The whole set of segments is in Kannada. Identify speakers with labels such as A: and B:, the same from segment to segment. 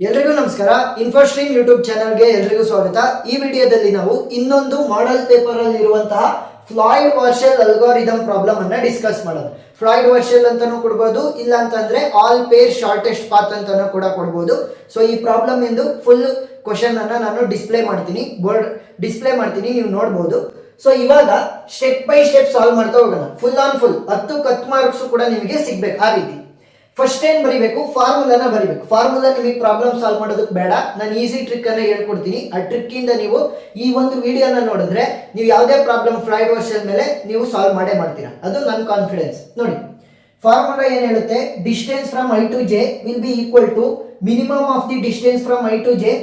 A: ಎಲ್ರಿಗೂ ನಮಸ್ಕಾರ. ಇನ್ಫೋಸ್ಟ್ರೀಮ್ ಯೂಟ್ಯೂಬ್ ಚಾನಲ್ಗೆ ಎಲ್ರಿಗೂ ಸ್ವಾಗತ. ಈ ವಿಡಿಯೋದಲ್ಲಿ ನಾವು ಇನ್ನೊಂದು ಮಾಡೆಲ್ ಪೇಪರ್ ಅಲ್ಲಿ ಇರುವಂತಹ ಫ್ಲಾಯ್ಡ್ ವಾರ್ಷೆಲ್ ಅಲ್ಗಾರಿದಮ್ ಪ್ರಾಬ್ಲಮ್ ಅನ್ನ ಡಿಸ್ಕಸ್ ಮಾಡೋದು. ಫ್ಲಾಯ್ಡ್ ವಾರ್ಷೆಲ್ ಅಂತಾನೂ ಕೊಡ್ಬೋದು, ಇಲ್ಲ ಅಂತಂದ್ರೆ ಆಲ್ ಪೇರ್ ಶಾರ್ಟೆಸ್ಟ್ ಪಾತ್ ಅಂತಾನೂ ಕೂಡ ಕೊಡ್ಬೋದು. ಸೊ ಈ ಪ್ರಾಬ್ಲಮ್ ಎಂದು ಫುಲ್ ಕ್ವಶನ್ ಅನ್ನ ನಾನು ಬೋರ್ಡ್ ಡಿಸ್ಪ್ಲೇ ಮಾಡ್ತೀನಿ, ನೀವು ನೋಡ್ಬೋದು. ಸೊ ಇವಾಗ ಸ್ಟೆಪ್ ಬೈ ಸ್ಟೆಪ್ ಸಾಲ್ವ್ ಮಾಡ್ತಾ ಹೋಗೋಣ. ಫುಲ್ ಆನ್ ಫುಲ್ 10 ಮಾರ್ಕ್ಸ್ ಕೂಡ ನಿಮಗೆ ಸಿಗ್ಬೇಕು. ಆ ರೀತಿ ಫಸ್ಟ್ ಏನ್ ಬರಿಬೇಕು, ಫಾರ್ಮುಲಾನ ಬರಿಬೇಕು. ಫಾರ್ಮುಲಾ ನಿಮಗೆ ಪ್ರಾಬ್ಲಮ್ ಸಾಲ್ವ್ ಮಾಡೋದಕ್ಕೆ ಬೇಡ, ನಾನು ಈಸಿ ಟ್ರಿಕ್ ಅನ್ನ ಹೇಳ್ಕೊಡ್ತೀನಿ. ಆ ಟ್ರಿಕ್ ಇಂದ ನೀವು ಈ ಒಂದು ವಿಡಿಯೋನ ನೋಡಿದ್ರೆ ನೀವು ಯಾವುದೇ ಪ್ರಾಬ್ಲಮ್ ಫ್ಲಾಯ್ಡ್ ವಾರ್ಷೆಲ್ ಮೇಲೆ ನೀವು ಸಾಲ್ವ್ ಮಾಡ್ತೀರಾ, ಅದು ನನ್ನ ಕಾನ್ಫಿಡೆನ್ಸ್. ನೋಡಿ ಫಾರ್ಮುಲಾ ಏನ್ ಹೇಳುತ್ತೆ, distance from I to J will be equal to minimum of the distance from I to J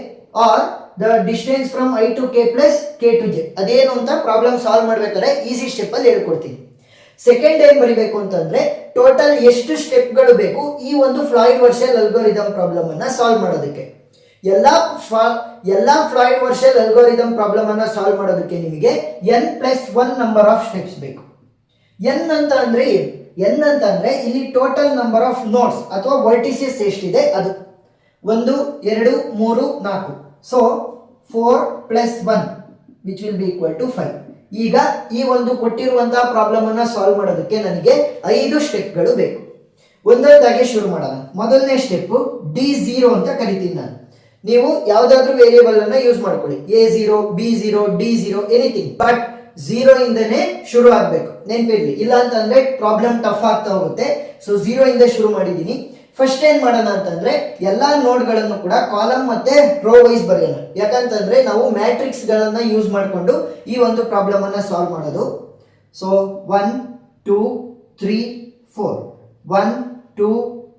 A: or the distance from I to K plus K to J. ಅದೇನು ಅಂತ ಪ್ರಾಬ್ಲಮ್ ಸಾಲ್ವ್ ಮಾಡ್ಬೇಕಾದ್ರೆ ಈಸಿ ಸ್ಟೆಪ್ ಅಲ್ಲಿ ಹೇಳ್ಕೊಡ್ತೀನಿ. ಸೆಕೆಂಡ್ ಏನ್ ಬರಿಬೇಕು ಅಂತಂದ್ರೆ ಟೋಟಲ್ ಎಷ್ಟು ಸ್ಟೆಪ್ಗಳು ಬೇಕು ಈ ಒಂದು ಫ್ಲಾಯ್ಡ್ ವಾರ್ಷೆಲ್ ಅಲ್ಗಾರಿದಮ್ ಪ್ರಾಬ್ಲಮ್ ಅನ್ನ ಸಾಲ್ವ್ ಮಾಡೋದಕ್ಕೆ. ಎಲ್ಲಾ ಫ್ಲಾಯ್ಡ್ ವಾರ್ಷೆಲ್ ಅಲ್ಗಾರಿದಮ್ ಪ್ರಾಬ್ಲಮ್ ಅನ್ನ ಸಾಲ್ವ್ ಮಾಡೋದಕ್ಕೆ ನಿಮಗೆ n+1 ನಂಬರ್ ಆಫ್ ಸ್ಟೆಪ್ಸ್ ಬೇಕು. n ಅಂತ ಅಂದ್ರೆ ಏನು? n ಅಂತ ಅಂದ್ರೆ ಇಲ್ಲಿ ಟೋಟಲ್ ನಂಬರ್ ಆಫ್ ನೋಡ್ಸ್ ಅಥವಾ ವರ್ಟಿಸಸ್ ಎಷ್ಟಿದೆ ಅದು 1 2 3 4. So 4+1 which will be equal to 5. ಈಗ ಈ ಒಂದು ಕೊಟ್ಟಿರುವಂತಹ ಪ್ರಾಬ್ಲಮ್ ಅನ್ನ ಸಾಲ್ವ್ ಮಾಡೋದಕ್ಕೆ ನನಗೆ 5 ಸ್ಟೆಪ್ಗಳು ಬೇಕು. ಒಂದೊಂದಾಗಿ ಶುರು ಮಾಡೋಣ. ಮೊದಲನೇ ಸ್ಟೆಪ್ D0 ಅಂತ ಕರಿತೀನಿ ನಾನು. ನೀವು ಯಾವ್ದಾದ್ರು ವೇರಿಯೇಬಲ್ ಅನ್ನ ಯೂಸ್ ಮಾಡ್ಕೊಳ್ಳಿ, A0 B0 D0 anything, but 0 ಇಂದನೇ ಶುರು ಆಗ್ಬೇಕು, ನೆನ್ಪಿರ್ಲಿ. ಇಲ್ಲ ಅಂತಂದ್ರೆ ಪ್ರಾಬ್ಲಮ್ ಟಫ್ ಆಗ್ತಾ ಹೋಗುತ್ತೆ. ಸೊ 0 ಇಂದ ಶುರು ಮಾಡಿದೀನಿ. ಫಸ್ಟ್ ಏನ್ ಮಾಡೋಣ ಅಂತಂದ್ರೆ ಎಲ್ಲಾ ನೋಡ್ಗಳನ್ನು ಕೂಡ ಕಾಲಮ್ ಮತ್ತೆ ರೋ ವೈಸ್ ಬರೆಯೋಣ. ಯಾಕಂತಂದ್ರೆ ನಾವು ಮ್ಯಾಟ್ರಿಕ್ಸ್ ಗಳನ್ನ ಯೂಸ್ ಮಾಡಿಕೊಂಡು ಈ ಒಂದು ಪ್ರಾಬ್ಲಮ್ ಅನ್ನ ಸಾಲ್ವ್ ಮಾಡೋದು. ಸೊ 1 2 3 4 1 2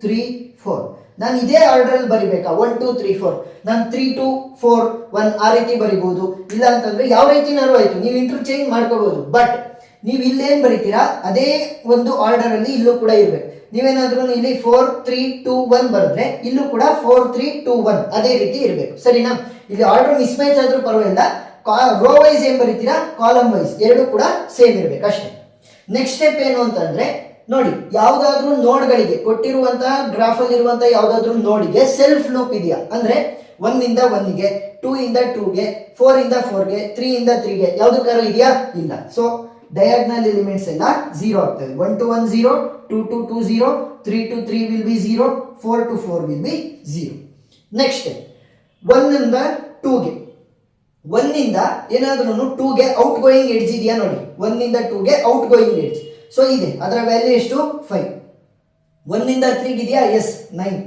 A: 3 4 ನಾನು ಇದೇ ಆರ್ಡರ್ ಅಲ್ಲಿ ಬರಿಬೇಕಾ? 1 2 3 4 ನಾನು 3 2 4 1 ಆ ರೀತಿ ಬರಿಬಹುದು. ಇಲ್ಲ ಅಂತಂದ್ರೆ ಯಾವ ರೀತಿನಾರು ಆಯ್ತು, ನೀವು ಇಂಟರ್ಚೇಂಜ್ ಮಾಡ್ಕೋಬಹುದು. ಬಟ್ ನೀವು ಇಲ್ಲೇನ್ ಬರಿತೀರಾ ಅದೇ ಒಂದು ಆರ್ಡರ್ ಅಲ್ಲಿ ಇಲ್ಲೂ ಕೂಡ ಇರ್ಬೇಕು. ನೀವೇನಾದ್ರೂ ಇಲ್ಲಿ 4 3 2 1 ಬರೆದ್ರೆ ಇಲ್ಲೂ ಕೂಡ 4 3 2 1 ಅದೇ ರೀತಿ ಇರಬೇಕು, ಸರಿನಾ? ಇಲ್ಲಿ ಆರ್ಡರ್ ಮಿಸ್ ಮ್ಯಾಚ್ ಆದ್ರೂ ಪರವಾಗಿಲ್ಲ. ರೋ ವೈಸ್ ಏನ್ ಬರೀತೀರಾ, ಕಾಲಮ್ ವೈಸ್ ಎರಡು ಕೂಡ ಸೇಮ್ ಇರಬೇಕು ಅಷ್ಟೇ. ನೆಕ್ಸ್ಟ್ ಸ್ಟೆಪ್ ಏನು ಅಂತಂದ್ರೆ ನೋಡಿ, ಯಾವ್ದಾದ್ರು ನೋಡ್ಗಳಿಗೆ ಕೊಟ್ಟಿರುವಂತಹ ಗ್ರಾಫ್ ಅಲ್ಲಿ ಇರುವಂತಹ ಯಾವ್ದಾದ್ರು ನೋಡಿಗೆ ಸೆಲ್ಫ್ ಲೂಪ್ ಇದೆಯಾ ಅಂದ್ರೆ 1 ಇಂದ 1 ಗೆ 2 ಇಂದ 2 ಗೆ 4 ಇಂದ 4 ಗೆ 3 ಇಂದ 3 ಗೆ ಯಾವ್ದಕ್ಕಾರು ಇದೆಯಾ? ಇಲ್ಲ. ಸೊ ಡಯಾಗ್ನಲ್ ಎಲಿಮೆಂಟ್ಸ್ ಎಲ್ಲ 0 ಆಗ್ತವೆ. 1 to 1 0, 2 to 2 0, 3 to 3 will be 0, 4 to 4 will be 0. Next 1 ಇಂದ 2 ಗೆ 1 ಇಂದ ಏನಾದ್ರೂ 2 ಗೆ ಔಟ್ ಗೋಯಿಂಗ್ ಎಡ್ಜ್ ಇದೆಯಾ ನೋಡಿ. 1 ಇಂದ 2 ಗೆ ಔಟ್ ಗೋಯಿಂಗ್ ಎಡ್ಜ್ ಸೊ ಇದೆ, ಅದರ ವ್ಯಾಲ್ಯೂ ಎಷ್ಟು? 5. 1 ಇಂದ 3 ಗೆ ಇದೆಯಾ? ಎಸ್ 9.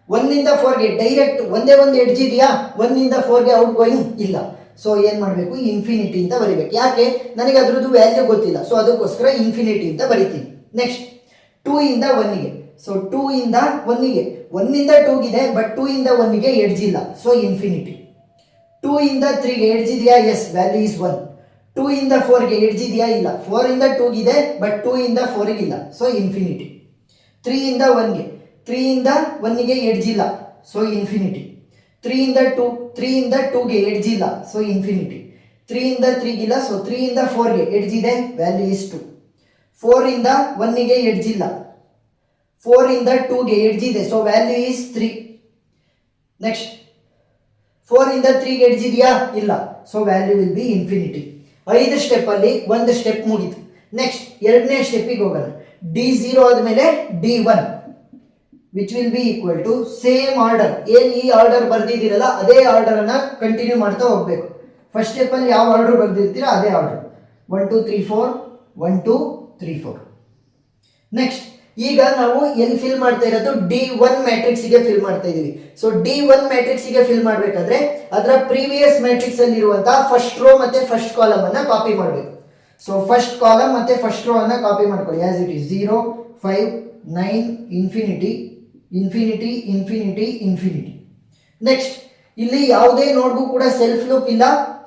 A: 1 ಇಂದ 4 ಗೆ ಡೈರೆಕ್ಟ್ ಒಂದೇ ಒಂದು ಎಡ್ಜ್ ಇದೆಯಾ? 1 ಇಂದ 4 ಗೆ ಔಟ್ ಗೋಯಿಂಗ್ ಇಲ್ಲ. ಸೊ ಏನ್ ಮಾಡಬೇಕು, ಇನ್ಫಿನಿಟಿ ಅಂತ ಬರಿಬೇಕು. ಯಾಕೆ? ನನಗೆ ಅದ್ರದ್ದು ವ್ಯಾಲ್ಯೂ ಗೊತ್ತಿಲ್ಲ, ಸೊ ಅದಕ್ಕೋಸ್ಕರ ಇನ್ಫಿನಿಟಿ ಅಂತ ಬರಿತೀನಿ. ನೆಕ್ಸ್ಟ್ 2 ಇಂದ 1 ಗೆ, ಸೊ 2 ಇಂದ 1 ಗೆ 1 ಇಂದ 2 ಗಿದೆ, ಬಟ್ 2 ಇಂದ 1 ಗೆ ಎಡ್ಜ್ ಇಲ್ಲ, ಸೊ ಇನ್ಫಿನಿಟಿ. 2 ಇಂದ 3 ಗೆ ಎಡ್ಜ್ ಇದೆಯಾ? S, value is 1. 2 ಇಂದ 4 ಗೆ ಎಡ್ಜ್ ಇದೆಯಾ? ಇಲ್ಲ. 4 ಇಂದ 2 ಗಿದೆ, ಬಟ್ 2 ಇಂದ 4 ಗೆ ಇಲ್ಲ, ಸೊ ಇನ್ಫಿನಿಟಿ. 3 ಇಂದ 1 ಗೆ 3 ಇಂದ 1 ಗೆ ಎಡ್ಜ್ ಇಲ್ಲ, ಸೊ ಇನ್ಫಿನಿಟಿ. 3 ಇಂದ 2 ಗೆ ಎಡ್ಜ್ ಇಲ್ಲ, ಸೊ ಇನ್ಫಿನಿಟಿ. 3 ಇಂದ 3 ಗಿಲ್ಲ, ಸೊ 3 ಇಂದ 4 ಗೆ ಎಡ್ಜ್ ಇದೆ, ವ್ಯಾಲ್ಯೂ ಇಸ್ 2. 4 ಇಂದ 1 ಗೆ ಎಡ್ಜ್ ಇಲ್ಲ, 4 ಇಂದ 2 ಗೆ ಎಡ್ಜ್ ಇದೆ, ಸೊ ವ್ಯಾಲ್ಯೂ ಇಸ್ 3. ನೆಕ್ಸ್ಟ್ 4 ಇಂದ 3 ಗೆ ಎಡ್ಜ್ ಇದೆಯಾ? ಇಲ್ಲ, so value will be infinity. 5 step ಅಲ್ಲಿ ಒಂದು ಸ್ಟೆಪ್ ಮುಗೀತು. ನೆಕ್ಸ್ಟ್ ಎರಡನೇ ಸ್ಟೆಪ್ಪಿಗೆ ಹೋಗೋಣ. D0 ಆದ್ಮೇಲೆ D1 which will be equal to same order. ಏನ್ ಈ ಆರ್ಡರ್ ಬರ್ದಿದ್ದೀರಲ್ಲ ಅದೇ ಆರ್ಡರ್ ಅನ್ನ ಕಂಟಿನ್ಯೂ ಮಾಡ್ತಾ ಹೋಗ್ಬೇಕು. ಫಸ್ಟ್ ಸ್ಟೆಪ್ ಅಲ್ಲಿ ಯಾವ ಆರ್ಡರ್ ಬರ್ದಿರ್ತೀರಾ ಅದೇ ಆರ್ಡರ್. 1 2 3 4 1 2 3 4. ನೆಕ್ಸ್ಟ್ ಈಗ ನಾವು ಎಲ್ಲಿ ಫಿಲ್ ಮಾಡ್ತಾ ಇರೋದು? D1 ಮ್ಯಾಟ್ರಿಕ್ಸ್ ಗೆ ಫಿಲ್ ಮಾಡ್ತಾ ಇದೀವಿ. ಸೊ D1 ಮ್ಯಾಟ್ರಿಕ್ಸ್ ಗೆ ಫಿಲ್ ಮಾಡ್ಬೇಕಾದ್ರೆ ಅದರ ಪ್ರೀವಿಯಸ್ ಮ್ಯಾಟ್ರಿಕ್ಸ್ ಅಲ್ಲಿ ಇರುವಂತಹ ಫಸ್ಟ್ ರೋ ಮತ್ತೆ ಫಸ್ಟ್ ಕಾಲಮ್ ಅನ್ನ ಕಾಪಿ ಮಾಡಬೇಕು. ಸೊ ಫಸ್ಟ್ ಕಾಲಮ್ ಮತ್ತೆ ಫಸ್ಟ್ ರೋ ಅನ್ನ ಕಾಪಿ ಮಾಡ್ಕೊಳ್ಳಿ. As it is 0 5 9 infinity infinity infinity infinity. Next ಇಲ್ಲಿ ಯಾವುದೇ ನೋಡ್ಗೂ ಕೂಡ ಸೆಲ್ಫ್ ಲೂಪ್ ಇಲ್ಲ.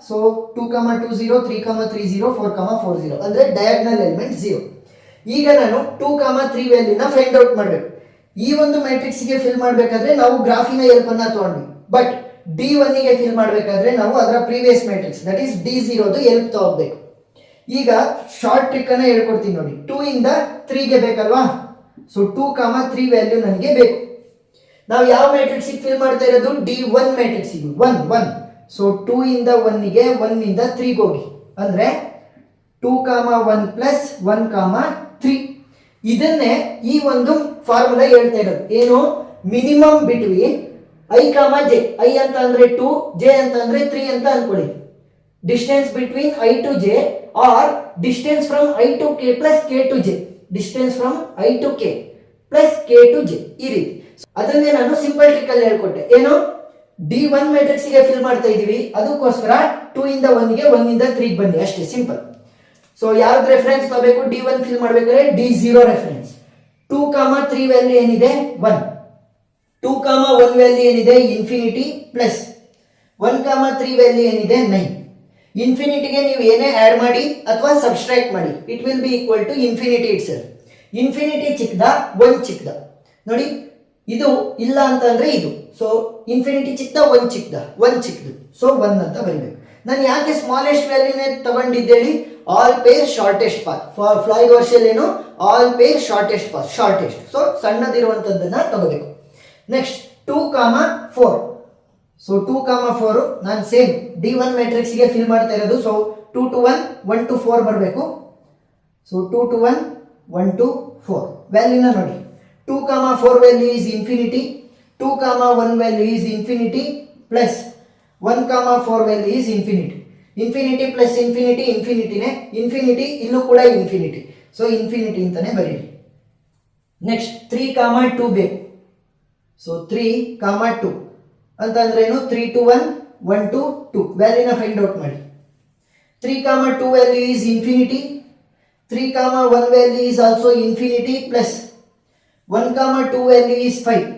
A: ಸೊ 2 2 0 3 3 0 4 4 0 ಅಂದ್ರೆ ಡಯಾಗ್ನಲ್ ಎಲಿಮೆಂಟ್ 0. ಈಗ ನಾನು 2 3 ವ್ಯಾಲ್ಯೂನ ಫೈಂಡ್ ಔಟ್ ಮಾಡಬೇಕು. ಈ ಒಂದು ಮ್ಯಾಟ್ರಿಕ್ಸ್ ಗೆ ಫಿಲ್ ಮಾಡಬೇಕಾದ್ರೆ ನಾವು ಗ್ರಾಫಿನ ಹೆಲ್ಪ್ ಅನ್ನ ತಗೊಂಡ್ವಿ, ಬಟ್ D1 ಗೆ ಫಿಲ್ ಮಾಡಬೇಕಾದ್ರೆ ನಾವು ಅದರ previous matrix that is D0 help ತಗೋಬೇಕು. ಈಗ ಶಾರ್ಟ್ ಟ್ರಿಕ್ ಅನ್ನ ಹೇಳ್ಕೊಡ್ತೀನಿ ನೋಡಿ. 2 ಇಂದ 3 ಗೆ ಬೇಕಲ್ವಾ? ಸೊ 2 3 ವ್ಯಾಲ್ಯೂ ನನಗೆ ಬೇಕು. ನಾವು ಯಾವ ಮ್ಯಾಟ್ರಿಕ್ಸಿಗೆ ಫಿಲ್ ಮಾಡ್ತಾ ಇರೋದು D1 ಮ್ಯಾಟ್ರಿಕ್ಸಿಗೆ 1 1. ಸೊ 2 ಇಂದ 1ಗೆ 1 ಇಂದ 3ಗೆ ಹೋಗಿ ಅಂದರೆ 2, 1 ಪ್ಲಸ್ 1, 3. ಇದನ್ನೇ ಈ ಒಂದು ಫಾರ್ಮುಲಾ ಹೇಳ್ತಾ ಇರೋದು. ಏನು? Minimum between I, J. I ಅಂತ ಅಂದ್ರೆ 2, J ಅಂತ ಅಂದ್ರೆ 3 ಅಂತ ಅನ್ಕೊಳ್ಳಿ. Distance between I to J or distance from I to K plus K to J. Distance from I to K plus K to J. ಈ ರೀತಿ ಅದನ್ನೇ ನಾನು ಸಿಂಪಲ್ ಟ್ರಿಕ್ ಅಲ್ಲಿ ಹೇಳ್ಕೊಟ್ಟೆ. ಏನು? D1 ಮ್ಯಾಟ್ರಿಕ್ಸ್ ಗೆ ಫಿಲ್ ಮಾಡ್ತಾ ಇದೀವಿ, ಅದಕ್ಕೋಸ್ಕರ 2 ಇಂದ 1ಗೆ 1 ಇಂದ 3ಗೆ ಬನ್ನಿ ಅಷ್ಟೇ, ಸಿಂಪಲ್. ಸೊ ಯಾವ್ದು ರೆಫರೆನ್ಸ್ ತಗೋಬೇಕು? D1 ಫಿಲ್ ಮಾಡಬೇಕಾದ್ರೆ D0 ರೆಫರೆನ್ಸ್. 2, 3 ವ್ಯಾಲ್ಯೂ ಏನಿದೆ 1. 2, 1 ವ್ಯಾಲ್ಯೂ ಏನಿದೆ ಇನ್ಫಿನಿಟಿ ಪ್ಲಸ್ 1, 3 ವ್ಯಾಲ್ಯೂ ಏನಿದೆ 9. ಇನ್ಫಿನಿಟಿಗೆ ನೀವು ಏನೇ ಆಡ್ ಮಾಡಿ ಅಥವಾ ಸಬ್ಸ್ಟ್ರಾಕ್ಟ್ ಮಾಡಿ, it will be equal to infinity ಇಟ್ ಸೆಲ್ಫ್. ಇನ್ಫಿನಿಟಿ ಚಿಕ್ಕದ 1 ಚಿಕ್ಕದ ನೋಡಿ, ಇದು ಇಲ್ಲ ಅಂತಂದ್ರೆ ಇದು. ಸೊ ಇನ್ಫಿನಿಟಿ ಚಿಕ್ಕದ 1 ಚಿಕ್ಕದ 1 ಚಿಕ್ಕದು, ಸೊ 1 ಅಂತ ಬರೀಬೇಕು. ನಾನು ಯಾಕೆ ಸ್ಮಾಲೆಸ್ಟ್ ವ್ಯಾಲ್ಯೂನೇ ತಗೊಂಡಿದ್ದೇಳಿ? All pair shortest path. Floyd Warshall ಏನು? All pair shortest path, shortest. So ಸಣ್ಣದಿರುವಂತದ್ದನ್ನ ತಗೋಬೇಕು. ನೆಕ್ಸ್ಟ್ 2, 4. ಸೊ 2, 4 ನಾನು ಸೇಮ್ D1 ಮ್ಯಾಟ್ರಿಕ್ಸ್ಗೆ ಫಿಲ್ ಮಾಡ್ತಾ ಇರೋದು. ಸೊ 2 to 1, 1 to 4 ಬರಬೇಕು. ಸೊ 2 to 1, 1 to 4 ವ್ಯಾಲ್ಯೂನ ನೋಡಿ. 2, 4 value is infinity, 2, 1 value is infinity plus 1, 4 value is infinity. Infinity plus infinity ಇನ್ಫಿನಿಟಿನೇ, ಇನ್ಫಿನಿಟಿ ಇಲ್ಲೂ ಕೂಡ ಇನ್ಫಿನಿಟಿ. ಸೊ ಇನ್ಫಿನಿಟಿ ಅಂತಾನೆ ಬರೀರಿ. ನೆಕ್ಸ್ಟ್ 3, 2 ಬೇಕು. ಸೊ 3, 2 ಅಂತಂದ್ರೆ ಏನು? 3 to 1, 1 to 2 ವ್ಯಾಲ್ಯೂನ ಫೈಂಡ್ ಔಟ್ ಮಾಡಿ. 3, 2 value is infinity, 3, 1 value is also infinity plus 1, 2 value is 5.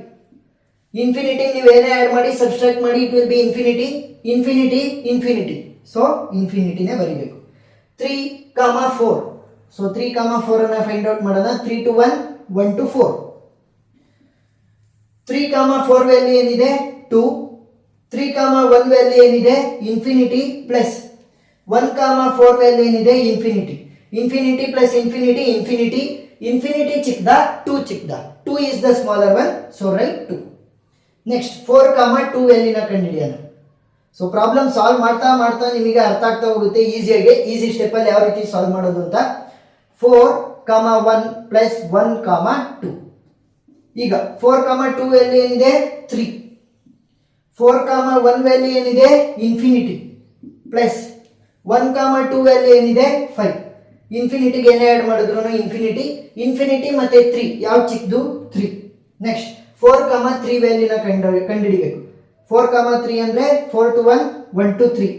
A: Infinity ನೀವು ಏನೇ ಆಡ್ ಮಾಡಿ ಸಬ್ಸ್ಟ್ರಾಕ್ಟ್ ಮಾಡಿ, it will be infinity, infinity infinity. So ಇನ್ಫಿನಿಟಿನೇ ಬರೀಬೇಕು. 3, 4. ಸೊ 3, 4 ಅನ್ನ ಫೈಂಡ್ ಔಟ್ ಮಾಡೋಣ. 3 to 1, 1 to 4. 3, 4 ವ್ಯಾಲ್ಯೂ ಏನಿದೆ 2, 3, 1 ವ್ಯಾಲ್ಯೂ ಏನಿದೆ ಇನ್ಫಿನಿಟಿ ಪ್ಲಸ್ 1, 4 ವ್ಯಾಲ್ಯೂ ಏನಿದೆ infinity. Infinity plus infinity infinity, infinity ಚಿಕ್ಕದ 2 ಚಿಕ್ಕದ, 2 is the smaller one, so write 2. Next 4, 2 ವ್ಯಾಲ್ಯೂನ ಕಂಡುಹಿಡಿಯೋಣ. ಸೊ ಪ್ರಾಬ್ಲಮ್ ಸಾಲ್ವ್ ಮಾಡ್ತಾ ಮಾಡ್ತಾ ನಿಮಗೆ ಅರ್ಥ ಆಗ್ತಾ ಹೋಗುತ್ತೆ ಈಸಿಯಾಗಿ. ಈಸಿ ಸ್ಟೆಪ್ಪಲ್ಲಿ ಯಾವ ರೀತಿ ಸಾಲ್ವ್ ಮಾಡೋದು ಅಂತ. 4, 1 ಪ್ಲಸ್ 1, 2. ಈಗ 4, 2 ವ್ಯಾಲ್ಯೂ ಏನಿದೆ 3, 4, 1 ವ್ಯಾಲ್ಯೂ ಏನಿದೆ ಇನ್ಫಿನಿಟಿ ಪ್ಲಸ್ 1, 2 ವ್ಯಾಲ್ಯೂ ಏನಿದೆ 5. ಇನ್ಫಿನಿಟಿಗೆ ಏನೇ ಆ್ಯಡ್ ಮಾಡಿದ್ರು ಇನ್ಫಿನಿಟಿ, ಇನ್ಫಿನಿಟಿ ಮತ್ತೆ 3 ಯಾವ ಚಿಕ್ಕದು 3. ನೆಕ್ಸ್ಟ್ 4, 3 ವ್ಯಾಲ್ಯೂನ ಕಂಡುಹಿಡಿಬೇಕು. 4, 3 ಅಂದ್ರೆ 4 to 1, 1 to 3.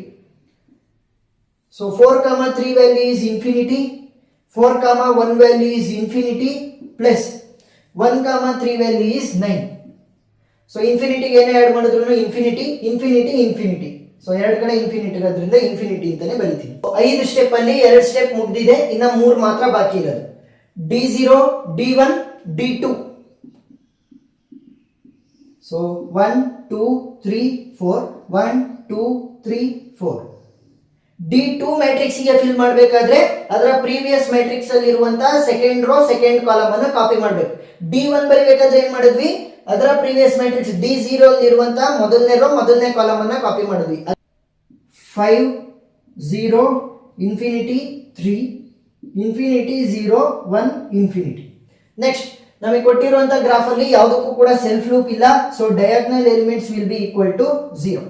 A: So 4, 3 value is infinity, 4, 1 value is infinity plus 1, 3 value is 9. So ಇನ್ಫಿನಿಟಿಗೆ ಏನೇ ಆ್ಯಡ್ ಮಾಡಿದ್ರು ಇನ್ಫಿನಿಟಿ, ಇನ್ಫಿನಿಟಿ ಇನ್ಫಿನಿಟಿ. ಸೊ ಎರಡು ಕಡೆ ಇನ್ಫಿನಿಟಿ ಇರೋದ್ರಿಂದ ಇನ್ಫಿನಿಟಿ ಅಂತಾನೆ ಬರೀತೀನಿ. 5 ಸ್ಟೆಪ್ ಅಲ್ಲಿ 2 ಸ್ಟೆಪ್ ಮುಗ್ದಿದೆ, ಇನ್ನ 3 ಮಾತ್ರ ಬಾಕಿ ಇರೋದು. D0, D1, D2. So 1, 2, 3, 4, 1, 2, 3, 4. D2 matrix ಗೆ ಫಿಲ್ ಮಾಡಬೇಕಾದ್ರೆ ಅದರ ಪ್ರೀವಿಯಸ್ ಮ್ಯಾಟ್ರಿಕ್ಸ್ ಅಲ್ಲಿ ಇರುವಂತಹ ಸೆಕೆಂಡ್ ರೋ ಸೆಕೆಂಡ್ ಕಾಲಮ್ ಅನ್ನು ಕಾಪಿ ಮಾಡಬೇಕು. D1 ಬರೀಬೇಕಾದ್ರೆ ಏನ್ ಮಾಡಿದ್ವಿ? ಅದರ ಪ್ರೀವಿಯಸ್ ಮ್ಯಾಟ್ರಿಕ್ಸ್ D0 ಅಲ್ಲಿ ಇರುವಂತಹ ಮೊದಲನೇ ರೋ ಮೊದಲನೇ ಕಾಲಮ್ ಅನ್ನ ಕಾಪಿ ಮಾಡಿದ್ವಿ. 5, 0, ಇನ್ಫಿನಿಟಿ 3, ಇನ್ಫಿನಿಟಿ 0, 1, ಇನ್ಫಿನಿಟಿ. ನೆಕ್ಸ್ಟ್ ನಮಗೆ ಕೊಟ್ಟಿರುವಂತ ಗ್ರಾಫ್ ಅಲ್ಲಿ ಯಾವುದಕ್ಕೂ ಕೂಡ ಸೆಲ್ಫ್ ಲೂಪ್ ಇಲ್ಲ. So diagonal elements will be equal to 0.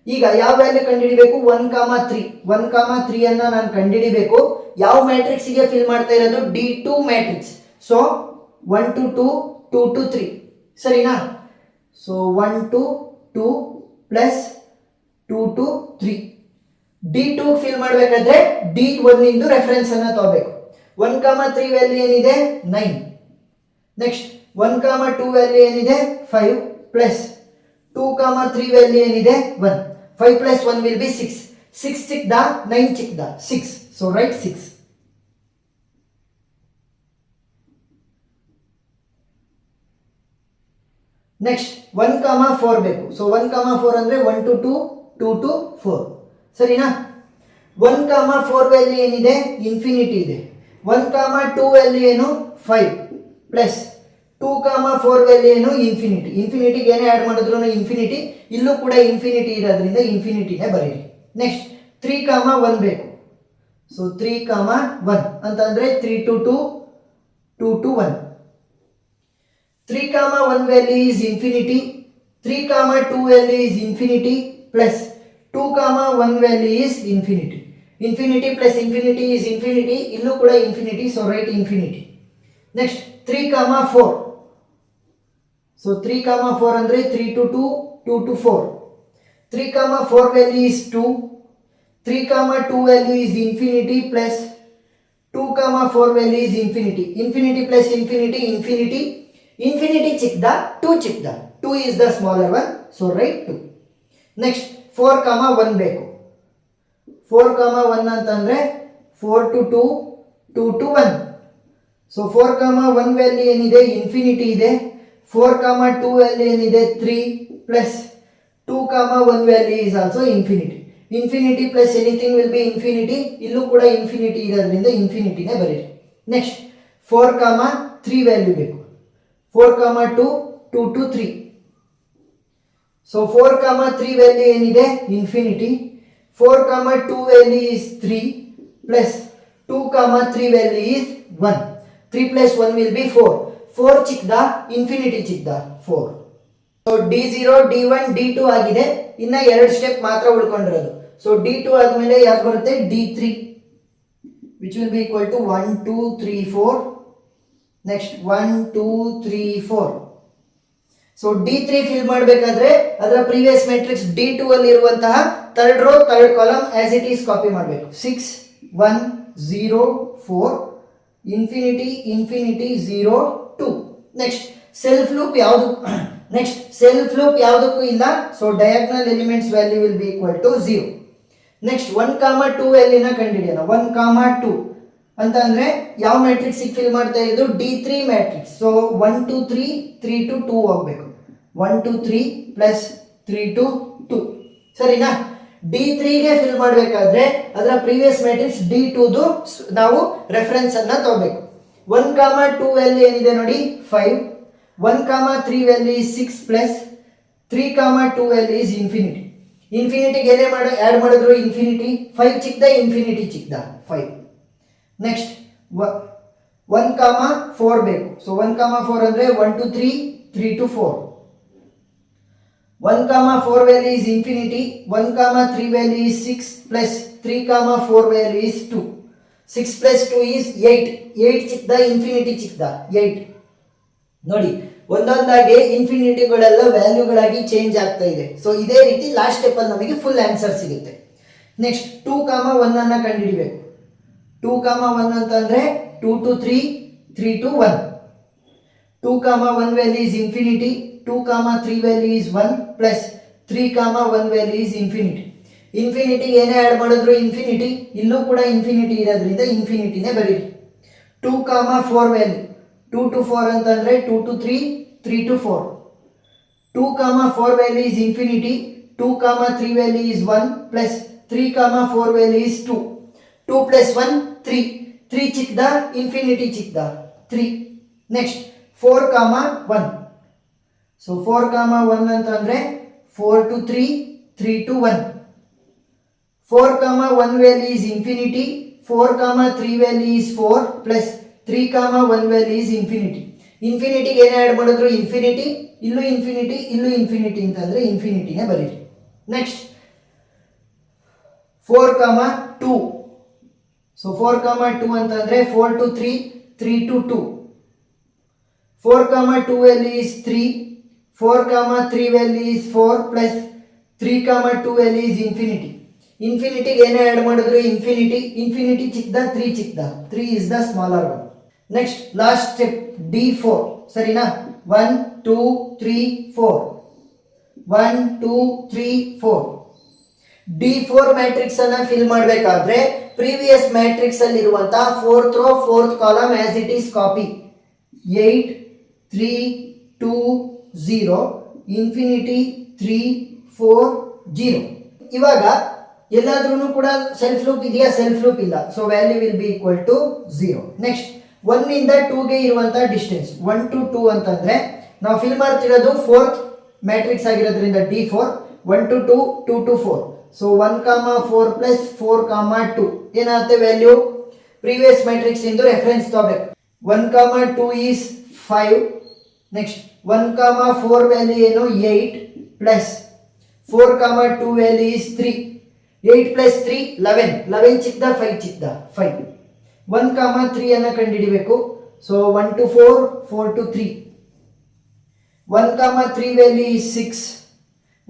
A: ಈಗ ಯಾವ ವ್ಯಾಲ್ಯೂ ಕಂಡುಹಿಡಿಬೇಕು? 1, 3. 1, 3 ಅನ್ನ ನಾನು ಕಂಡುಹಿಡಿಬೇಕು. ಯಾವ ಮ್ಯಾಟ್ರಿಕ್ಸ್ ಗೆ ಫಿಲ್ ಮಾಡ್ತಾ ಇರೋದು? D2 matrix. So 1 to 2, 2 to 3 ಸರಿನಾ? So 1 to 2 plus 2 to 3. D2 fill ಮಾಡಬೇಕಾದ್ರೆ D1 ಇಂದು ರೆಫರೆನ್ಸ್ ಅನ್ನ ತಗೋಬೇಕು. 1, 3 ವ್ಯಾಲ್ಯೂ ಏನಿದೆ 9. ನೆಕ್ಸ್ಟ್ 1, 2 ವ್ಯಾಲ್ಯೂ ಏನಿದೆ 5 ಪ್ಲಸ್ 2, 3 ವ್ಯಾಲ್ಯೂ ಏನಿದೆ 1. 5 plus 1 will be 6. 6 ಚಿಕ್ಕದ 9 ಚಿಕ್ಕದ 6. So right 6. Next 1, 4 ಬೇಕು. ಸೊ 1, 4 ಅಂದ್ರೆ 1 to 2, 2 to 4 ಸರಿನಾ? 1, 4 ವ್ಯಾಲ್ಯೂ ಏನಿದೆ ಇನ್ಫಿನಿಟಿ ಇದೆ. 1, 2 ವ್ಯಾಲ್ಯೂ ಏನು 5 ಪ್ಲಸ್ 2,4 ವ್ಯಾಲ್ಯೂ ಏನು ಇನ್ಫಿನಿಟಿ. ಇನ್ಫಿನಿಟಿಗೆ ಏನೇ ಆ್ಯಡ್ ಮಾಡಿದ್ರು ಇನ್ಫಿನಿಟಿ, ಇಲ್ಲೂ ಕೂಡ ಇನ್ಫಿನಿಟಿ ಇರೋದ್ರಿಂದ ಇನ್ಫಿನಿಟಿನೇ ಬರೀರಿ. ನೆಕ್ಸ್ಟ್ 3,1 ಬೇಕು. ಸೊ 3,1 ಅಂತಂದ್ರೆ 3 to 2, 2 to 1. 3,1 value is infinity, 3,2 value is infinity plus 2,1 value is infinity. Infinity plus infinity is infinity, ಇಲ್ಲೂ ಕೂಡ infinity, so write infinity. Next 3,4. So 3,4 ಅಂದ್ರೆ 3 to 2, 2 to 4. 3,4 value is 2, 3,2 value is infinity plus 2,4 value is infinity. Infinity plus infinity infinity, infinity ಚಿಕ್ಕದ 2 ಚಿಕ್ಕದ, 2 is the smaller one, so write 2. Next 4,1 ಬೇಕು. 4,1 ಅಂತಂದ್ರೆ 4 to 2, 2 to 1. ಸೊ 4,1 ವ್ಯಾಲ್ಯೂ ಏನಿದೆ ಇನ್ಫಿನಿಟಿ ಇದೆ, 4,2 ವ್ಯಾಲ್ಯೂ ಏನಿದೆ 3 plus 2,1 value is also infinity. Infinity plus anything will be infinity, ಇಲ್ಲೂ ಕೂಡ ಇನ್ಫಿನಿಟಿ ಇರೋದ್ರಿಂದ ಇನ್ಫಿನಿಟಿನೇ ಬರೀರಿ. ನೆಕ್ಸ್ಟ್ 4,3 ವ್ಯಾಲ್ಯೂ ಬೇಕು. 4,2, 2 to 3. ಸೊ 4,3 ವ್ಯಾಲ್ಯೂ ಏನಿದೆ infinity, 4,2 value is 3 plus 2,3 value is 1. 3 plus 1 will be 4. 4 ಚಿಕ್ಕದ ಇನ್ಫಿನಿಟಿ ಚಿಕ್ಕದ 4. ಸೊ D0, D1, D2 ಆಗಿದೆ. ಇನ್ನ 2 ಸ್ಟೆಪ್ ಮಾತ್ರ ಉಳ್ಕೊಂಡಿರೋದು. ಸೊ D2 ಆದ್ಮೇಲೆ ಯಾಕೆ ಬರುತ್ತೆ D3, which will be equal to 1, 2, 3, 4. Next 1, 2, 3, 4. So D3 fill ಮಾಡಬೇಕಾದ್ರೆ ಅದರ ಪ್ರೀವಿಯಸ್ ಮ್ಯಾಟ್ರಿಕ್ಸ್ D2 ಅಲ್ಲಿ ಇರುವಂತಹ third row third column as it is copy ಮಾಡಬೇಕು. 6, 1, 0, 4, infinity infinity 0, 2. Next self loop ಯಾವುದಕ್ಕೂ ಇಲ್ಲ, so diagonal elements value will be equal to 0. Next 1,2 ವ್ಯಾಲ್ಯೂನ ಕಂಡುಹಿಡಿಯೋಣ. 1,2 ಅಂತ ಅಂದ್ರೆ ಯಾವ ಮ್ಯಾಟ್ರಿಕ್ಸ್ ಫಿಲ್ ಮಾಡ್ತಾ ಇರೋದು D3 matrix. So 1 to 3, 3 to 2 ಹೋಗ್ಬೇಕು. 1 to 3 ಪ್ಲಸ್ 3 to 2, ಸರಿನಾ? D3ಗೆ ಫಿಲ್ ಮಾಡಬೇಕಾದ್ರೆ ಅದರ ಪ್ರೀವಿಯಸ್ ಮ್ಯಾಟ್ರಿಕ್ಸ್ D2ದು ನಾವು ರೆಫರೆನ್ಸ್ ಅನ್ನ ತಗೋಬೇಕು. 1,2 ವ್ಯಾಲ್ಯೂ ಏನಿದೆ ನೋಡಿ 5, 1,3 value is 6 plus 3,2 value is infinity. ಇನ್ಫಿನಿಟಿಗೆ ಏನೇ ಆ್ಯಡ್ ಮಾಡಿದ್ರು ಇನ್ಫಿನಿಟಿ, 5 ಚಿಕ್ಕದ ಇನ್ಫಿನಿಟಿ ಚಿಕ್ಕದ 5. ನೆಕ್ಸ್ಟ್ 1,4 ಬೇಕು. ಸೊ 1,4 ಅಂದ್ರೆ 1 to 3, 3 to 4. 1,4 value is infinity, 1,3 value is 6 plus 3,4 value is 2. 6 ಪ್ಲಸ್ 2 is 8. 8 ಚಿಕ್ಕದ ಇನ್ಫಿನಿಟಿ ಚಿಕ್ಕದ 8. ನೋಡಿ ಒಂದೊಂದಾಗಿ ಇನ್ಫಿನಿಟಿಗಳೆಲ್ಲ ವ್ಯಾಲ್ಯೂಗಳಾಗಿ ಚೇಂಜ್ ಆಗ್ತಾ ಇದೆ. ಸೊ ಇದೇ ರೀತಿ ಲಾಸ್ಟ್ ಸ್ಟೆಪ್ ಅಲ್ಲಿ ನಮಗೆ ಫುಲ್ ಆನ್ಸರ್ ಸಿಗುತ್ತೆ. ನೆಕ್ಸ್ಟ್ 2,1 ಅನ್ನ ಕಂಡುಹಿಡಿಬೇಕು. 2,1 ಅಂತಂದ್ರೆ 2 to 3, 3 to 1. 2,1 value is infinity, 2,3 value is 1 plus 3,1 value is infinity. Infinity ಏನೇ ಆ್ಯಡ್ ಮಾಡಿದ್ರು ಇನ್ಫಿನಿಟಿ, ಇಲ್ಲೂ ಕೂಡ ಇನ್ಫಿನಿಟಿ ಇರೋದ್ರಿಂದ ಇನ್ಫಿನಿಟಿನೇ ಬರೀರಿ. 2,4 ವ್ಯಾಲ್ಯೂ 2 to 4 ಅಂತಂದ್ರೆ 2 to 3, 3 to 4. 2,4 value is infinity, 2,3 value is 1 plus 3,4 value is 2. 2 plus 1, 3. 3 ಚಿಕ್ಕದ ಇನ್ಫಿನಿಟಿ ಚಿಕ್ಕದ 3. ನೆಕ್ಸ್ಟ್ 4,1. ಸೊ 4,1 ಅಂತಂದ್ರೆ 4 to 3, 3 to 1. 4,1 value is infinity, 4,3 value is 4 plus 3,1 value is infinity. ಇನ್ಫಿನಿಟಿಗೆ ಏನು ಆ್ಯಡ್ ಮಾಡಿದ್ರು ಇನ್ಫಿನಿಟಿ, ಇಲ್ಲೂ ಇನ್ಫಿನಿಟಿ, ಇಲ್ಲೂ ಇನ್ಫಿನಿಟಿ ಅಂತಂದ್ರೆ ಇನ್ಫಿನಿಟಿನೇ ಬರೀರಿ. ನೆಕ್ಸ್ಟ್ 4,2. ಸೊ 4,2 ಅಂತಂದ್ರೆ 4 to 3, 3 to 2. 4,2 value is 3, 4,3 value is 4 plus 3,2 value is infinity. ಇನ್ಫಿನಿಟಿಗೆ ಏನೇ ಆ್ಯಡ್ ಮಾಡಿದ್ರು ಇನ್ಫಿನಿಟಿ, ಇನ್ಫಿನಿಟಿ ಚಿಕ್ಕದ 3 ಚಿಕ್ಕದ 3 is the smaller one. Next last step D4, ಸರಿನಾ? 1, 2, 3, 4. 1, 2, 3, 4. D4 ಮ್ಯಾಟ್ರಿಕ್ಸ್ ಅನ್ನ ಫಿಲ್ ಮಾಡಬೇಕಾದ್ರೆ ಪ್ರೀವಿಯಸ್ ಮ್ಯಾಟ್ರಿಕ್ಸ್ ಅಲ್ಲಿ ಇರುವಂತಹ 4th row 4th column as it is copy. 8, 3, 2, 0, infinity 3, 4, 0. ಇವಾಗ ಎಲ್ಲಾದ್ರೂ ಕೂಡ ಸೆಲ್ಫ್ ಲೂಪ್ ಇದೆಯಾ? ಸೆಲ್ಫ್ ಲೂಪ್ ಇಲ್ಲ. So value will be equal to 0. Next 1 ಇಂದ 2ಗೆ ಇರುವಂತ ಡಿಸ್ಟೆನ್ಸ್ 1 to 2 ಅಂತಂದ್ರೆ ನಾವು ಫಿಲ್ ಮಾಡ್ತಿರೋದು 4th ಮ್ಯಾಟ್ರಿಕ್ಸ್ ಆಗಿರೋದ್ರಿಂದ D4 1 to 2 2 to 4. So 1, 4 plus 4, 2 ಏನಾಗುತ್ತೆ ವ್ಯಾಲ್ಯೂ ಪ್ರೀವಿಯಸ್ ಮ್ಯಾಟ್ರಿಕ್ಸ್ ಇಂದು ರೆಫರೆನ್ಸ್ ತಗೋಬೇಕು. 1, 2 is 5. ನೆಕ್ಸ್ಟ್ 1, 4 ವ್ಯಾಲ್ಯೂ ಏನು 8 ಪ್ಲಸ್ 4, 2 ವ್ಯಾಲ್ಯೂ is 3. 8 plus 3 11 ಚಿಕ್ಕದ 5 ಚಿಕ್ಕದ 5. 1, 3 ಅನ್ನ ಕಂಡುಹಿಡಿಬೇಕು. So 1 to 4 4 to 3. 1, 3 value is 6.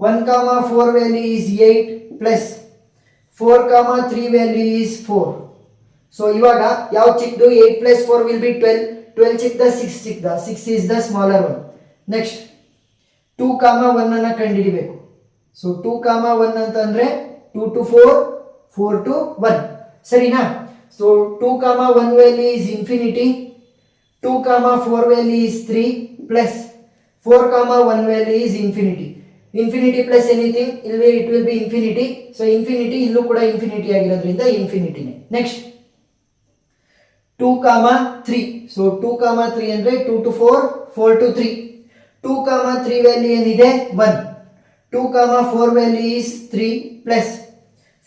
A: 1, 4 value is 8 plus 4, 3 value is 4. So ಇವಾಗ ಯಾವ ಚಿಕ್ಕದು 8 plus 4 will be 12. 12 ಚಿಕ್ಕದ 6 ಚಿಕ್ಕದ 6 is the smaller one. Next 2, 1 ಅನ್ನ ಕಂಡುಹಿಡಿಬೇಕು. ಸೊ 2, 1 ಅಂತಂದ್ರೆ 2 to 4 4 to 1 ಸರಿನಾ. So 2, 1 value is infinity. 2, 4 value is 3 plus 4, 1 value is infinity. Infinity plus anything ಇಲ್ಲಿ it will be infinity. So infinity ಇಲ್ಲೂ ಕೂಡ ಇನ್ಫಿನಿಟಿ ಆಗಿರೋದ್ರಿಂದ ಇನ್ಫಿನಿಟಿನೇ. ನೆಕ್ಸ್ಟ್ 2, 3. ಸೊ 2, 3 ಅಂದ್ರೆ 2 to 4 4 to 3. 2, 3 ವ್ಯಾಲ್ಯೂ ಏನಿದೆ 1. 2, 4 value is 3 plus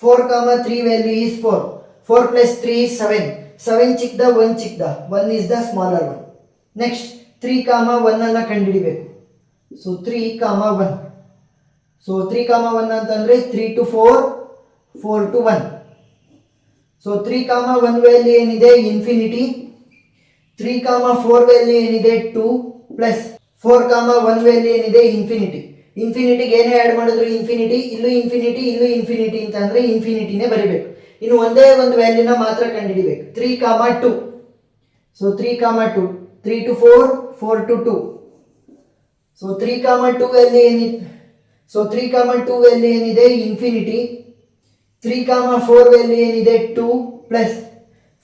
A: 4, 3 value is 4. 4 plus 3 is 7. 7 ಚಿಕ್ಕದ 1 ಚಿಕ್ಕದ 1 is the smaller one. Next 3, 1 ಅನ್ನ ಕಂಡುಹಿಡಿಬೇಕು. ಸೊ 3, 1. ಸೊ 3, 1 ಅಂತಂದ್ರೆ 3 to 4 4 to 1. ಸೊ 3, 1 ವ್ಯಾಲ್ಯೂ ಏನಿದೆ ಇನ್ಫಿನಿಟಿ. 3, 4 ವ್ಯಾಲ್ಯೂ ಏನಿದೆ 2 ಪ್ಲಸ್ 4, 1 ವ್ಯಾಲ್ಯೂ ಏನಿದೆ ಇನ್ಫಿನಿಟಿ. ಇನ್ಫಿನಿಟಿಗೆ ಏನೇ ಆ್ಯಡ್ ಮಾಡಿದ್ರು ಇನ್ಫಿನಿಟಿ, ಇಲ್ಲೂ ಇನ್ಫಿನಿಟಿ ಇಲ್ಲೂ ಇನ್ಫಿನಿಟಿ ಅಂತ ಅಂದ್ರೆ ಇನ್ಫಿನಿಟಿನೇ ಬರಿಬೇಕು. ಇನ್ನು ಒಂದೇ ಒಂದು ವ್ಯಾಲ್ಯೂನ ಮಾತ್ರ ಕಂಡುಹಿಡಿಬೇಕು. 3, 2. So 3, 2 3 to 4 4 to 2. So 3, 2 value ಏನಿದೆ ಸೊ 3, 2 ವ್ಯಾಲ್ಯೂ ಏನಿದೆ ಇನ್ಫಿನಿಟಿ. 3, 4 ವ್ಯಾಲ್ಯೂ ಏನಿದೆ 2 ಪ್ಲಸ್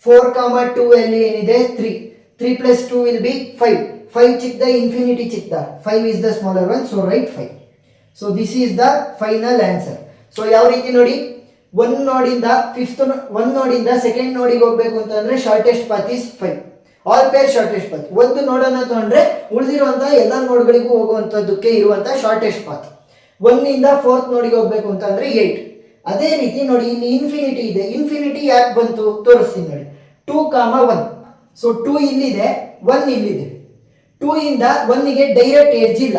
A: 4, 2 ವ್ಯಾಲ್ಯೂ ಏನಿದೆ 3. 3 plus 2 will be 5. 5 ಚಿಕ್ಕದ ಇನ್ಫಿನಿಟಿ ಚಿಕ್ಕದ 5 is the smaller one. So write 5. So this is the final answer. So ಯಾವ ರೀತಿ ನೋಡಿ, 1 ನೋಡಿಂದ 1 ನೋಡಿಂದ ಸೆಕೆಂಡ್ ನೋಡಿಗೆ ಹೋಗ್ಬೇಕು ಅಂತಂದ್ರೆ shortest path is 5. All pair shortest path. ಒಂದು ನೋಡನ್ನ ತಗೊಂಡ್ರೆ ಉಳಿದಿರುವಂತಹ ಎಲ್ಲ ನೋಡ್ಗಳಿಗೂ ಹೋಗುವಂತದ್ದಕ್ಕೆ ಇರುವಂತ ಶಾರ್ಟೆಸ್ಟ್ ಪಾತ್. 1 ಇಂದ 4th ನೋಡಿಗೆ ಹೋಗ್ಬೇಕು ಅಂತಂದ್ರೆ 8. ಅದೇ ರೀತಿ ನೋಡಿ ಇಲ್ಲಿ ಇನ್ಫಿನಿಟಿ ಇದೆ. ಇನ್ಫಿನಿಟಿ ಯಾಕೆ ಬಂತು ತೋರಿಸ್ತೀನಿ ನೋಡಿ. 2, 1. ಸೊ 2 ಇಲ್ಲಿದೆ 1 ಇಲ್ಲಿದೆ. 2 ಇಂದ 1ಗೆ ಡೈರೆಕ್ಟ್ ಎಡ್ಜ್ ಇಲ್ಲ.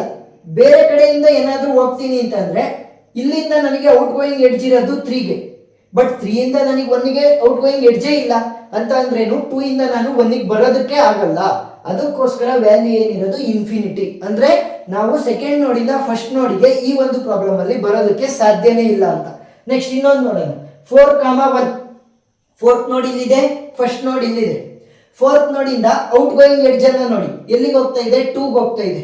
A: ಬೇರೆ ಕಡೆಯಿಂದ ಏನಾದ್ರೂ ಹೋಗ್ತೀನಿ ಅಂತಂದ್ರೆ ಇಲ್ಲಿಂದ ನನಗೆ ಔಟ್ ಗೋಯಿಂಗ್ ಎಡ್ಜ್ ಇರೋದು 3ಗೆ. ಬಟ್ 3 ಇಂದ ನನಗೆ 1ಗೆ ಔಟ್ ಗೋಯಿಂಗ್ ಎಡ್ಜೇ ಇಲ್ಲ ಅಂತ ಅಂದ್ರೇನು 2 ಇಂದ ನಾನು 1ಗೆ ಬರೋದಕ್ಕೆ ಆಗಲ್ಲ. ಅದಕ್ಕೋಸ್ಕರ ವ್ಯಾಲ್ಯೂ ಏನಿರೋದು ಇನ್ಫಿನಿಟಿ. ಅಂದ್ರೆ ನಾವು ಸೆಕೆಂಡ್ ನೋಡಿಂದ ಫಸ್ಟ್ ನೋಡಿಗೆ ಈ ಒಂದು ಪ್ರಾಬ್ಲಮ್ ಅಲ್ಲಿ ಬರೋದಕ್ಕೆ ಸಾಧ್ಯನೇ ಇಲ್ಲ ಅಂತ. ನೆಕ್ಸ್ಟ್ ಇನ್ನೊಂದು ನೋಡೋಣ. 4, 1. 4th ನೋಡ್ ಇಲ್ಲಿದೆ, ಫಸ್ಟ್ ನೋಡ್ ಇಲ್ಲಿದೆ. 4th ನೋಡಿಂದ ಔಟ್ ಗೋಯಿಂಗ್ ಎಡ್ಜ್ ಅನ್ನ ನೋಡಿ ಎಲ್ಲಿಗೆ ಹೋಗ್ತಾ ಇದೆ 2ಗೆ ಹೋಗ್ತಾ ಇದೆ.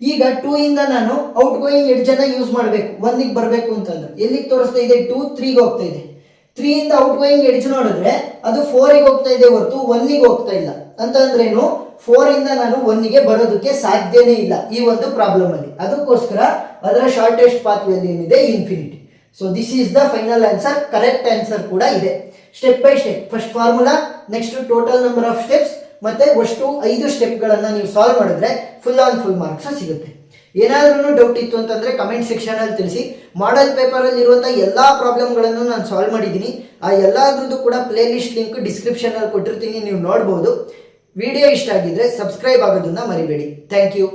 A: ಈಗ 2 ಇಂದ ನಾನು ಔಟ್ ಗೋಯಿಂಗ್ ಎಡ್ಜ್ ಅನ್ನ ಯೂಸ್ ಮಾಡಬೇಕು 1ಗೆ ಬರಬೇಕು ಅಂತಂದ್ರೆ ಎಲ್ಲಿಗೆ ತೋರಿಸ್ತಾ ಇದೆ 2 3ಗೆ ಹೋಗ್ತಾ ಇದೆ. 3 ಇಂದ ಔಟ್ ಗೋಯಿಂಗ್ ಎಡ್ಜ್ ನೋಡಿದ್ರೆ ಅದು 4ಗೆ ಹೋಗ್ತಾ ಇದೆ ಹೊರತು 1ಗೆ ಹೋಗ್ತಾ ಇಲ್ಲ ಅಂತ ಅಂದ್ರೇನು 4 ಇಂದ ನಾನು 1ಗೆ ಬರೋದಕ್ಕೆ ಸಾಧ್ಯನೇ ಇಲ್ಲ ಈ ಒಂದು ಪ್ರಾಬ್ಲಮ್ ಅಲ್ಲಿ. ಅದಕ್ಕೋಸ್ಕರ ಅದರ ಶಾರ್ಟೆಸ್ಟ್ ಪಾತ್ ವ್ಯಾಲ್ಯೂ ಏನಿದೆ infinity. So this is the final answer. Correct answer ಕೂಡ ಇದೆ. Step by step first formula, next total number of steps, ಮತ್ತೆ ಅಷ್ಟು 5 ಸ್ಟೆಪ್ಗಳನ್ನ ನೀವು ಸಾಲ್ವ್ ಮಾಡಿದ್ರೆ ಫುಲ್ ಆನ್ ಫುಲ್ ಮಾರ್ಕ್ಸ್ ಸಿಗುತ್ತೆ. ಏನಾದ್ರೂ ಡೌಟ್ ಇತ್ತು ಅಂತಂದ್ರೆ ಕಮೆಂಟ್ ಸೆಕ್ಷನ್ ಅಲ್ಲಿ ತಿಳಿಸಿ. ಮಾಡೆಲ್ ಪೇಪರ್ ಅಲ್ಲಿ ಇರುವಂತಹ ಎಲ್ಲಾ ಪ್ರಾಬ್ಲಮ್ಗಳನ್ನು ನಾನು ಸಾಲ್ವ್ ಮಾಡಿದ್ದೀನಿ. ಆ ಎಲ್ಲಾದ್ರದ್ದು ಕೂಡ ಪ್ಲೇ ಲಿಸ್ಟ್ ಲಿಂಕ್ ಡಿಸ್ಕ್ರಿಪ್ಷನ್ ಅಲ್ಲಿ ಕೊಟ್ಟಿರ್ತೀನಿ, ನೀವು ನೋಡಬಹುದು. ವಿಡಿಯೋ ಇಷ್ಟ ಆಗಿದ್ರೆ ಸಬ್ಸ್ಕ್ರೈಬ್ ಆಗೋದನ್ನ ಮರಿಬೇಡಿ. Thank you.